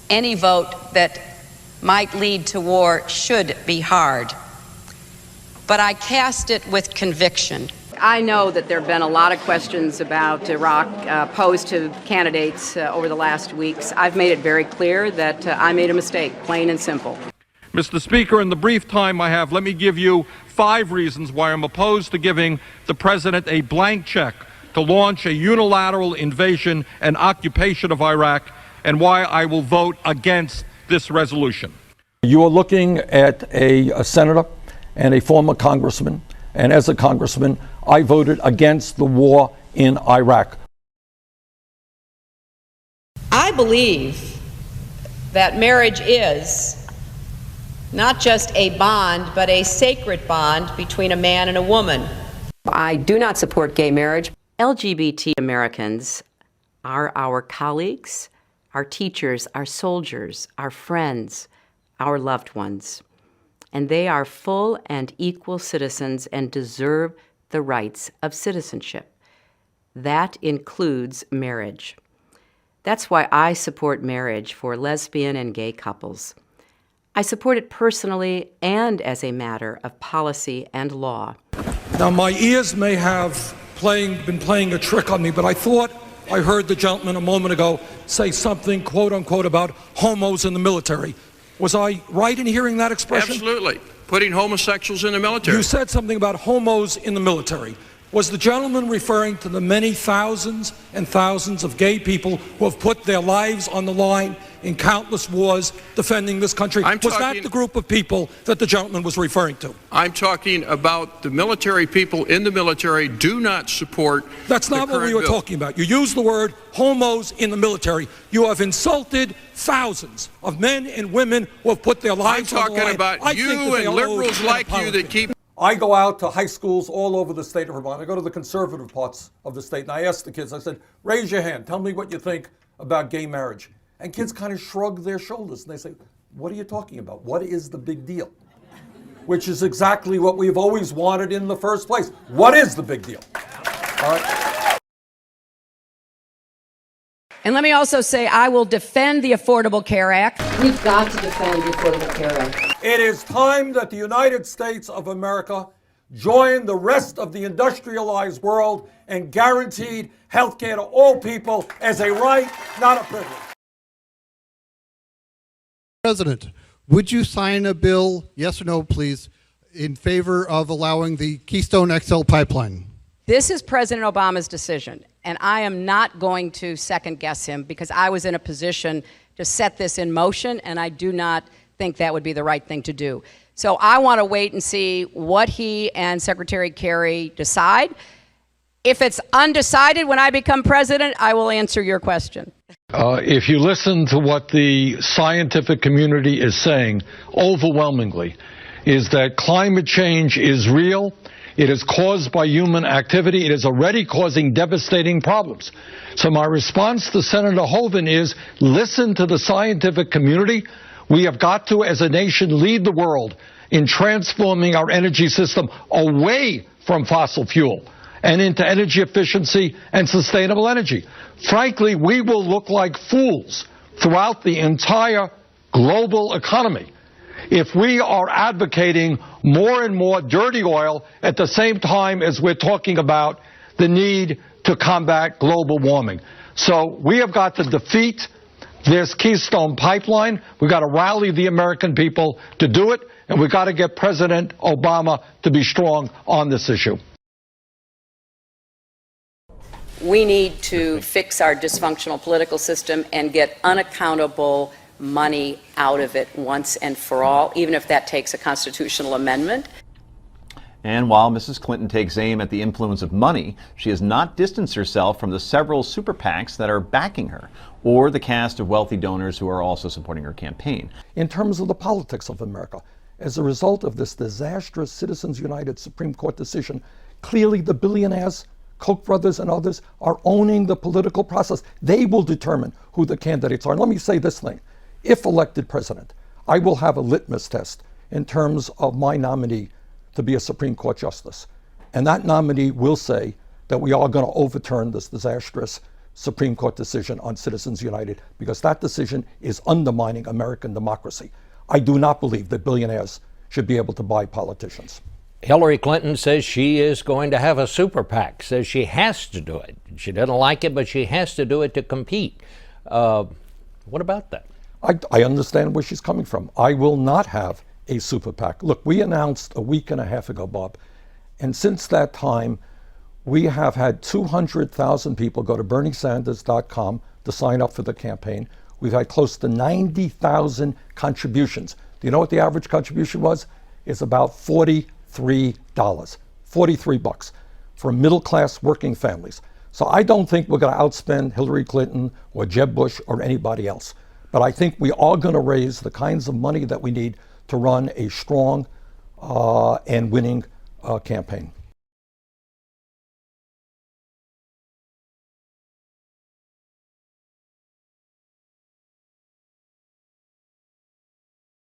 Any vote that might lead to war should be hard, but I cast it with conviction. I know that there have been a lot of questions about Iraq posed to candidates over the last weeks. I've made it very clear that I made a mistake, plain and simple. Mr. Speaker, in the brief time I have, let me give you 5 reasons why I'm opposed to giving the President a blank check to launch a unilateral invasion and occupation of Iraq, and why I will vote against this resolution. You are looking at a senator and a former congressman, and as a congressman, I voted against the war in Iraq. I believe that marriage is not just a bond, but a sacred bond between a man and a woman. I do not support gay marriage. LGBT Americans are our colleagues, our teachers, our soldiers, our friends, our loved ones. And they are full and equal citizens and deserve the rights of citizenship. That includes marriage. That's why I support marriage for lesbian and gay couples. I support it personally and as a matter of policy and law. Now, my ears may have been playing a trick on me, but I thought I heard the gentleman a moment ago say something, quote unquote, about homos in the military. Was I right in hearing that expression? Absolutely. Putting homosexuals in the military. You said something about homos in the military. Was the gentleman referring to the many thousands and thousands of gay people who have put their lives on the line in countless wars defending this country? Was that the group of people that the gentleman was referring to? I'm talking about the military. People in the military do not support. That's not what we were talking about. You used the word homos in the military. You have insulted thousands of men and women who have put their lives on the line. I'm talking about you and liberals like you that keep. I go out to high schools all over the state of Vermont. I go to the conservative parts of the state, and I ask the kids, I said, raise your hand. Tell me what you think about gay marriage. And kids kind of shrug their shoulders, and they say, what are you talking about? What is the big deal? Which is exactly what we've always wanted in the first place. What is the big deal? All right. And let me also say, I will defend the Affordable Care Act. We've got to defend the Affordable Care Act. It is time that the United States of America join the rest of the industrialized world and guaranteed health care to all people as a right, not a privilege. President, would you sign a bill, yes or no, please, in favor of allowing the Keystone XL pipeline? This is President Obama's decision, and I am not going to second guess him because I was in a position to set this in motion, and I do not think that would be the right thing to do. So I want to wait and see what he and Secretary Kerry decide. If it's undecided when I become president, I will answer your question. If you listen to what the scientific community is saying, overwhelmingly, is that climate change is real. It is caused by human activity. It is already causing devastating problems. So my response to Senator Hoeven is listen to the scientific community. We have got to, as a nation, lead the world in transforming our energy system away from fossil fuel and into energy efficiency and sustainable energy. Frankly, we will look like fools throughout the entire global economy if we are advocating more and more dirty oil at the same time as we're talking about the need to combat global warming. So we have got to defeat this Keystone pipeline. We've got to rally the American people to do it, and we've got to get President Obama to be strong on this issue. We need to fix our dysfunctional political system and get unaccountable money out of it once and for all, even if that takes a constitutional amendment. And while Mrs. Clinton takes aim at the influence of money, she has not distanced herself from the several super PACs that are backing her, or the cast of wealthy donors who are also supporting her campaign. In terms of the politics of America, as a result of this disastrous Citizens United Supreme Court decision, clearly the billionaires, Koch brothers and others, are owning the political process. They will determine who the candidates are. And let me say this thing. If elected president, I will have a litmus test in terms of my nominee to be a Supreme Court justice. And that nominee will say that we are going to overturn this disastrous Supreme Court decision on Citizens United, because that decision is undermining American democracy. I do not believe that billionaires should be able to buy politicians. Hillary Clinton says she is going to have a super PAC, says she has to do it. She doesn't like it, but she has to do it to compete. What about that? I understand where she's coming from. I will not have a super PAC. Look, we announced a week and a half ago, Bob, and since that time, we have had 200,000 people go to BernieSanders.com to sign up for the campaign. We've had close to 90,000 contributions. Do you know what the average contribution was? It's about $43, $43 for middle-class working families. So I don't think we're going to outspend Hillary Clinton or Jeb Bush or anybody else. But I think we are going to raise the kinds of money that we need to run a strong and winning campaign.